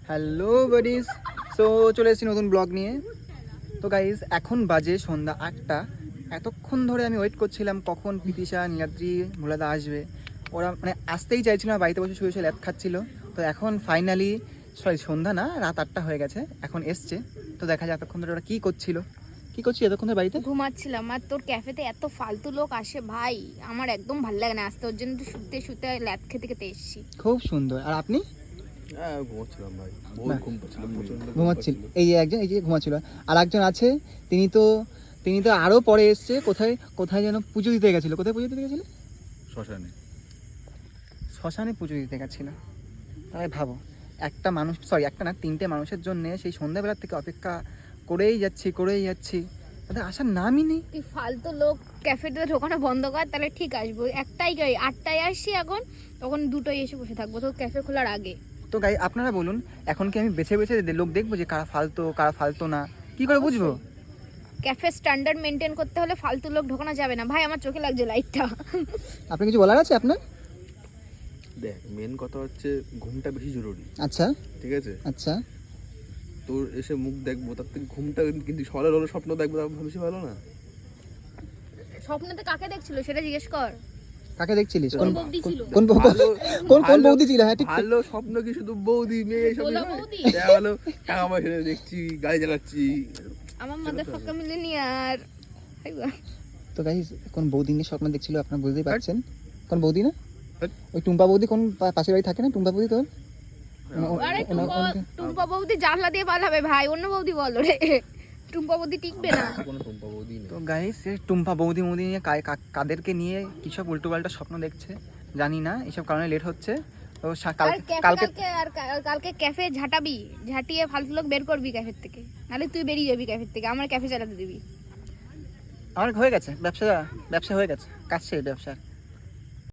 Hello buddies, so চলে এসেছি নতুন ব্লগ নিয়ে। তো গাইজ এখন বাজে সন্ধ্যা 8টা। এতক্ষণ ধরে আমি ওয়েট করছিলাম কখন পিতিশা, নীলাদ্রি, ভোলাদা আসবে। ওরা মানে আসতেই চাইছিল না, বাড়িতে বসে শুয়ে শুয়ে ল্যাপ খাচ্ছিল। তো এখন ফাইনালি সন্ধ্যা না, রাত 8টা হয়ে গেছে, এখন এসছে। তো দেখা যায় এতক্ষণ ধরে ওরা কী করছিল এতক্ষণ ধরে বাড়িতে। ঘুমাচ্ছিলাম। আর তোর ক্যাফেতে এত ফালতু লোক আসে ভাই, আমার একদম ভালো লাগে না আসতে। ওর জন্য তো শুতে শুতে ল্যাব খেতে খেতে এসেছি। খুব সুন্দর। আর আপনি? ঘুমাচ্ছিলাম ভাই, ঘুম পাচ্ছিল প্রচন্ড। ঘুমাচ্ছিল। এই যে ঘুমাচ্ছিল। আর একজন আছে, তিনি তো আরও পরে এসছে। কোথায় যেন পুজো দিতে গেছিলো। কোথায় পুজো দিতে গেছিলো? শ্মশানে পুজো দিতে গেছিলো। তাই ভাবো, একটা মানুষ, একটা না, 3টে মানুষের জন্য সেই সন্ধ্যাবেলার থেকে অপেক্ষা করেই যাচ্ছি, তাদের আসার নামই নেই। তুই ফালতু লোক ক্যাফেতে ঢোকানো বন্ধ কর, তাহলে ঠিক আসবো। একটাই গাড়ি, 8টায় আসছি এখন, তখন 2টায় এসে বসে থাকবো তো ক্যাফে খোলার আগে। তো গাই আপনারা বলুন, এখন কি আমি বেছে লোক দেখবো যে কারা ফালতু না? কি করে বুঝবো? ক্যাফে স্ট্যান্ডার্ড মেনটেন করতে হলে ফালতু লোক ঢোকানো যাবে না ভাই। আমার চোখে লাগছে লাইটটা। আপনি কিছু বলার আছে আপনার? দেখ, মেন কথা হচ্ছে ঘুমটা বেশি জরুরি। আচ্ছা, ঠিক আছে, আচ্ছা। তোর এসে মুখ দেখবো তার থেকে ঘুমটা, কিন্তু সকালের হলো স্বপ্ন দেখবো, তার বেশি ভালো না? স্বপ্নতে কাকে দেখছিল সেটা জিজ্ঞেস কর। কাকে দেখছিলিস? কোন বৌদি ছিল? কোন বৌদি ছিল? হ্যাঁ ঠিক। ভালো স্বপ্ন কি শুধু বৌদি মেয়ে সব বলা বৌদি? দেখা গেলো টাকা পয়সা দেখছি, গাড়ি চালাচ্ছি। আমার মাথায় ফাঁকা মিলেনিয়ার। তো গাইস, কোন বৌদি নিয়ে স্বপ্ন দেখছিল আপনারা বুঝতেই পারছেন। কোন বৌদি না? ওই টুম্পা বৌদি, কোন পাশের বাড়ি থাকে না টুম্পা বৌদি? তোর আরে টুম্পা বৌদি জানলা দিয়ে পালাবে ভাই, অন্য বৌদি বলো রে। টুম্পা বৌদি টিকবে না। কোনো টুম্পা বৌদি নেই। তো গাইস, টুম্পা বৌদি নিয়ে কাদেরকে নিয়ে কিসব উল্টোপাল্টা স্বপ্ন দেখছে জানি না, এইসব কারণে লেট হচ্ছে। তো কালকে ক্যাফে ঝাঁটিয়ে ফালতু লোক বের করবি ক্যাফের থেকে, নাহলে তুই বেরিয়ে যাবি ক্যাফের থেকে, আমার ক্যাফে চালাতে দিবি। আমার হয়ে গেছে ব্যবসা হয়ে গেছে, কাজ শেষ ব্যবসার।